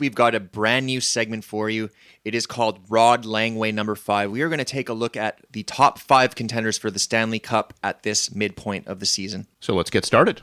We've got a brand new segment for you. It is called Rod Langway number 5. We are going to take a look at the top 5 contenders for the Stanley Cup at this midpoint of the season. So let's get started.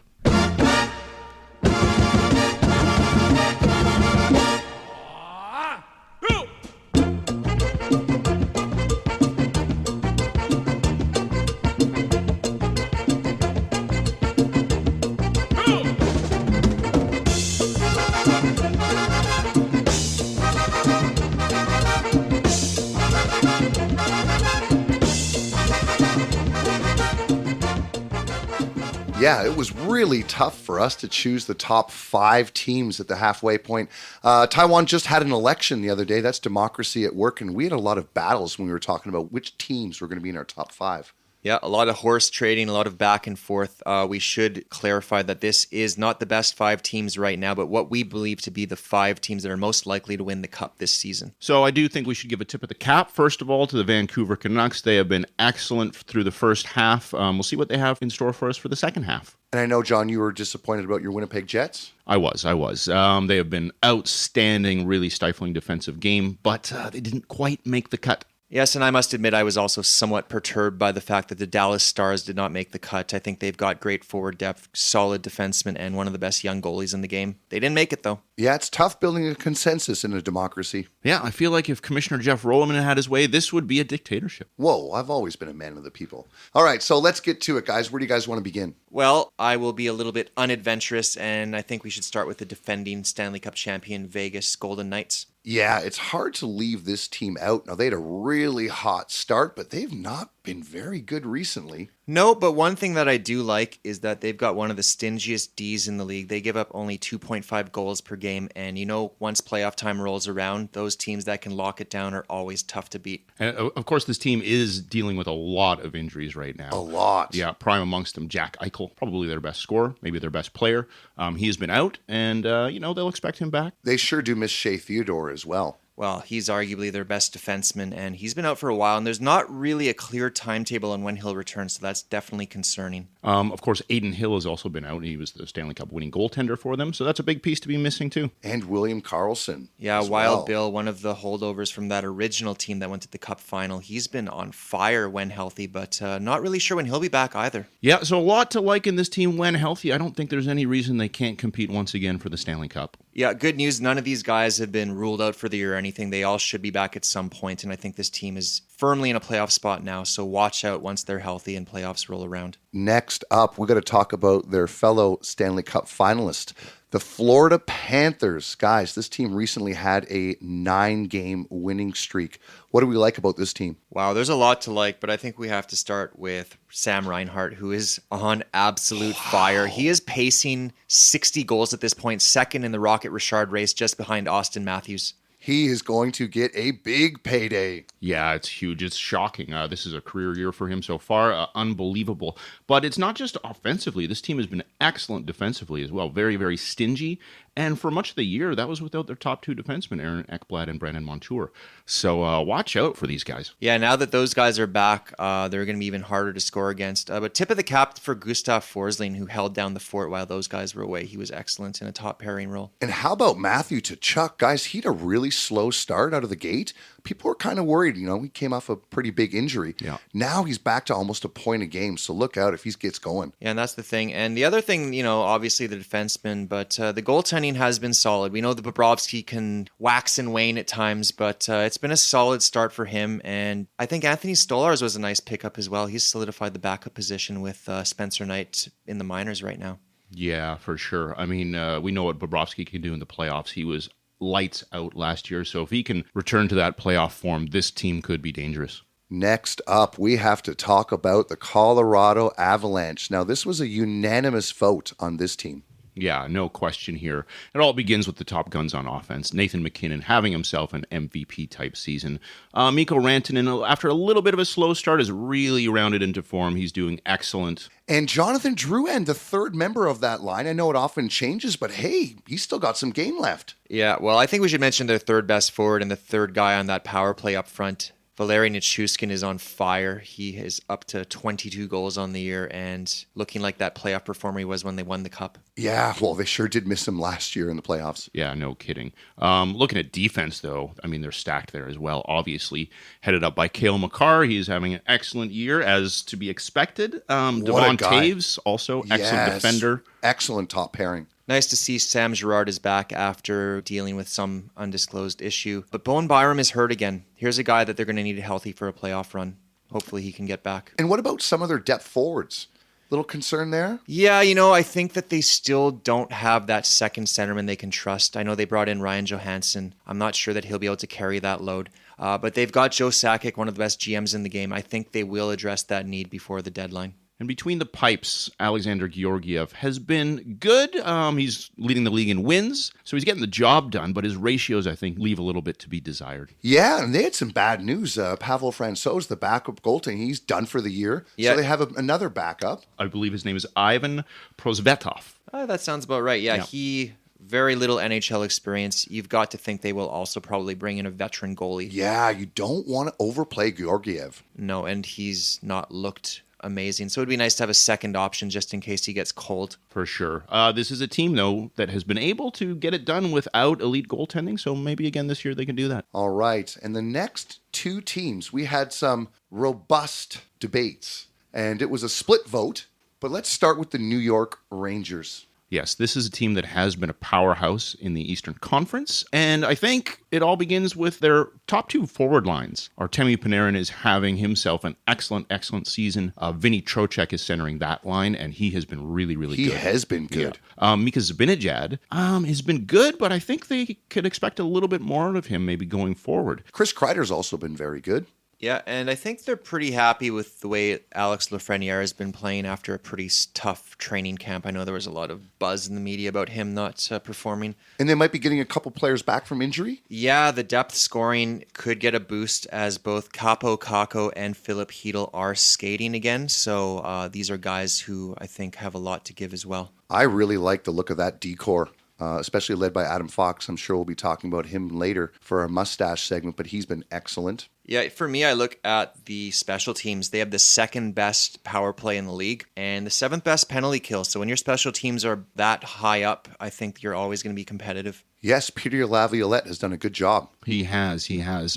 Yeah, it was really tough for us to choose the top 5 teams at the halfway point. Taiwan just had an election the other day. That's democracy at work, and we had a lot of battles when we were talking about which teams were going to be in our top 5. Yeah, a lot of horse trading, a lot of back and forth. We should clarify that this is not the best 5 teams right now, but what we believe to be the 5 teams that are most likely to win the Cup this season. So I do think we should give a tip of the cap, first of all, to the Vancouver Canucks. They have been excellent through the first half. We'll see what they have in store for us for the second half. And I know, John, you were disappointed about your Winnipeg Jets. I was. They have been outstanding, really stifling defensive game, but they didn't quite make the cut. Yes, and I must admit I was also somewhat perturbed by the fact that the Dallas Stars did not make the cut. I think they've got great forward depth, solid defensemen, and one of the best young goalies in the game. They didn't make it, though. Yeah, it's tough building a consensus in a democracy. Yeah, I feel like if Commissioner Jeff Roloman had his way, this would be a dictatorship. Whoa, I've always been a man of the people. All right, so let's get to it, guys. Where do you guys want to begin? Well, I will be a little bit unadventurous, and I think we should start with the defending Stanley Cup champion Vegas Golden Knights. Yeah, it's hard to leave this team out. Now, they had a really hot start, but they've not been very good recently. No, but one thing that I do like is that they've got one of the stingiest Ds in the league. They give up only 2.5 goals per game, and once playoff time rolls around, those teams that can lock it down are always tough to beat. And of course, this team is dealing with a lot of injuries right now. A lot. Yeah, prime amongst them, Jack Eichel, probably their best scorer, maybe their best player. He has been out, and, they'll expect him back. They sure do miss Shea Theodore as well. Well, he's arguably their best defenseman, and he's been out for a while, and there's not really a clear timetable on when he'll return, so that's definitely concerning. Of course, Aiden Hill has also been out. He was the Stanley Cup winning goaltender for them, so that's a big piece to be missing, too. And William Karlsson. Yeah, Wild Bill, one of the holdovers from that original team that went to the Cup final. He's been on fire when healthy, but not really sure when he'll be back either. Yeah, so a lot to like in this team when healthy. I don't think there's any reason they can't compete once again for the Stanley Cup. Yeah, good news. None of these guys have been ruled out for the year or anything. They all should be back at some point, and I think this team is firmly in a playoff spot now, so watch out once they're healthy and playoffs roll around. Next up, we're going to talk about their fellow Stanley Cup finalist, the Florida Panthers. Guys, this team recently had a 9-game winning streak. What do we like about this team? Wow, there's a lot to like, but I think we have to start with Sam Reinhart, who is on absolute fire. He is pacing 60 goals at this point, second in the Rocket Richard race, just behind Austin Matthews. He is going to get a big payday. Yeah, it's huge. It's shocking. This is a career year for him so far. Unbelievable. But it's not just offensively. This team has been excellent defensively as well. Very, very stingy. And for much of the year, that was without their top 2 defensemen, Aaron Ekblad and Brandon Montour. So watch out for these guys. Yeah, now that those guys are back, they're going to be even harder to score against. But tip of the cap for Gustav Forsling, who held down the fort while those guys were away. He was excellent in a top pairing role. And how about Matthew Tkachuk? Guys, he had a really slow start out of the gate. People were kind of worried. He came off a pretty big injury. Yeah. Now he's back to almost a point a game, so look out if he gets going. Yeah, and that's the thing. And the other thing, obviously the defenseman, but the goaltending has been solid. We know that Bobrovsky can wax and wane at times, but it's been a solid start for him. And I think Anthony Stolarz was a nice pickup as well. He's solidified the backup position with Spencer Knight in the minors right now. Yeah, for sure. I mean, we know what Bobrovsky can do in the playoffs. He was lights out last year. So if he can return to that playoff form, this team could be dangerous. Next up, we have to talk about the Colorado Avalanche. Now, this was a unanimous vote on this team. Yeah, no question here. It all begins with the top guns on offense. Nathan MacKinnon having himself an MVP-type season. Mikko Rantanen, after a little bit of a slow start, has really rounded into form. He's doing excellent. And Jonathan Drouin, the third member of that line. I know it often changes, but hey, he's still got some game left. Yeah, well, I think we should mention their third best forward and the third guy on that power play up front. Valeri Nichushkin is on fire. He is up to 22 goals on the year and looking like that playoff performer he was when they won the cup. Yeah, well, they sure did miss him last year in the playoffs. Yeah, no kidding. Looking at defense, though, I mean, they're stacked there as well. Obviously, headed up by Cale Makar. He's having an excellent year, as to be expected. Devon guy. Taves, also excellent Yes. defender. Excellent top pairing. Nice to see Sam Girard is back after dealing with some undisclosed issue. But Bowen Byram is hurt again. Here's a guy that they're going to need healthy for a playoff run. Hopefully he can get back. And what about some of their depth forwards? Little concern there? Yeah, I think that they still don't have that second centerman they can trust. I know they brought in Ryan Johansson. I'm not sure that he'll be able to carry that load. But they've got Joe Sakic, one of the best GMs in the game. I think they will address that need before the deadline. And between the pipes, Alexander Georgiev has been good. He's leading the league in wins, so he's getting the job done, but his ratios, I think, leave a little bit to be desired. Yeah, and they had some bad news. Pavel Francouz, the backup goaltender, he's done for the year. Yeah. So they have another backup. I believe his name is Ivan Prosvetov. That sounds about right. Yeah, Yeah. he very little NHL experience. You've got to think they will also probably bring in a veteran goalie. Yeah, you don't want to overplay Georgiev. No, and he's not looked amazing. So it'd be nice to have a second option just in case he gets cold. For sure. This is a team, though, that has been able to get it done without elite goaltending, so maybe again this year they can do that. All right. And the next two teams, we had some robust debates, and it was a split vote. But let's start with the New York Rangers. Yes, this is a team that has been a powerhouse in the Eastern Conference, and I think it all begins with their top two forward lines. Artemi Panarin is having himself an excellent season. Vinny Trocheck is centering that line, and he has been really good. He has been good. Yeah. Mika Zibanejad has been good, but I think they could expect a little bit more out of him maybe going forward. Chris Kreider's also been very good. Yeah, and I think they're pretty happy with the way Alex Lafreniere has been playing after a pretty tough training camp. I know there was a lot of buzz in the media about him not performing. And they might be getting a couple players back from injury. Yeah, the depth scoring could get a boost as both Capo Kakko and Philip Hedl are skating again. So these are guys who I think have a lot to give as well. I really like the look of that decor. Especially led by Adam Fox. I'm sure we'll be talking about him later for our mustache segment, but he's been excellent. Yeah, for me, I look at the special teams. They have the second best power play in the league and the seventh best penalty kill. So when your special teams are that high up, I think you're always going to be competitive. Yes, Peter Laviolette has done a good job. He has.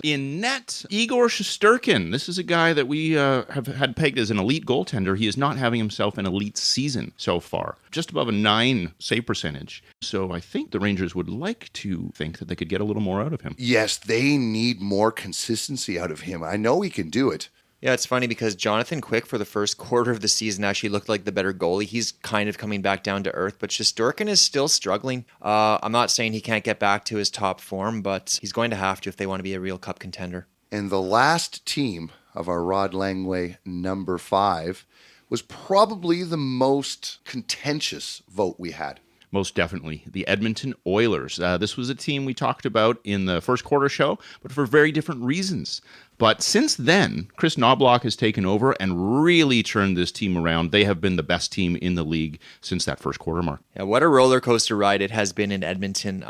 In net, Igor Shesterkin. This is a guy that we have had pegged as an elite goaltender. He is not having himself an elite season so far. Just above a 9 save percentage. So I think the Rangers would like to think that they could get a little more out of him. Yes, they need more consistency out of him. I know he can do it. Yeah, it's funny because Jonathan Quick for the first quarter of the season actually looked like the better goalie. He's kind of coming back down to earth, but Shesterkin is still struggling. I'm not saying he can't get back to his top form, but he's going to have to if they want to be a real cup contender. And the last team of our Rod Langway number 5 was probably the most contentious vote we had. Most definitely. The Edmonton Oilers. This was a team we talked about in the first quarter show, but for very different reasons. But since then, Chris Knobloch has taken over and really turned this team around. They have been the best team in the league since that first quarter mark. Yeah, what a roller coaster ride it has been in Edmonton.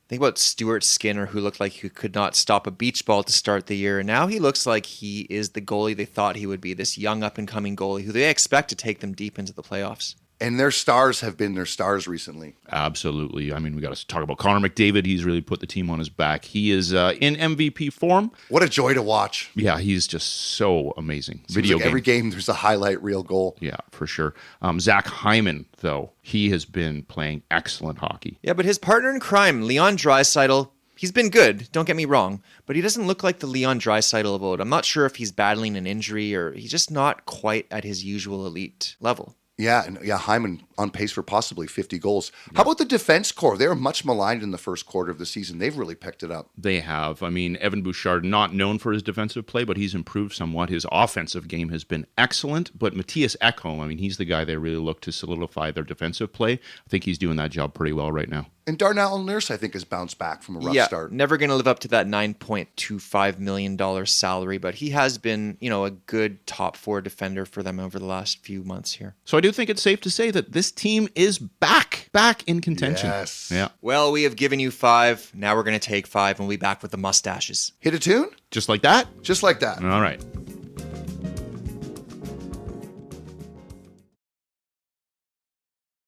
Think about Stuart Skinner, who looked like he could not stop a beach ball to start the year. And now he looks like he is the goalie they thought he would be, this young up-and-coming goalie who they expect to take them deep into the playoffs. And their stars have been their stars recently. Absolutely. I mean, we got to talk about Connor McDavid. He's really put the team on his back. He is in MVP form. What a joy to watch. Yeah, he's just so amazing. Seems like every game there's a highlight reel goal. Yeah, for sure. Zach Hyman, though, he has been playing excellent hockey. Yeah, but his partner in crime, Leon Draisaitl, he's been good, don't get me wrong, but he doesn't look like the Leon Draisaitl of old. I'm not sure if he's battling an injury or he's just not quite at his usual elite level. Yeah, and Hyman on pace for possibly 50 goals. How about the defense core? They were much maligned in the first quarter of the season. They've really picked it up. They have. I mean, Evan Bouchard, not known for his defensive play, but he's improved somewhat. His offensive game has been excellent. But Matthias Ekholm, I mean, he's the guy they really look to solidify their defensive play. I think he's doing that job pretty well right now. And Darnell Nurse, I think, has bounced back from a rough start. Never going to live up to that $9.25 million salary, but he has been, a good top 4 defender for them over the last few months here. So I do think it's safe to say that this this team is back in contention. Yes. Yeah. Well, we have given you 5. Now we're going to take 5 and we'll be back with the mustaches. Hit a tune? Just like that? Just like that. All right.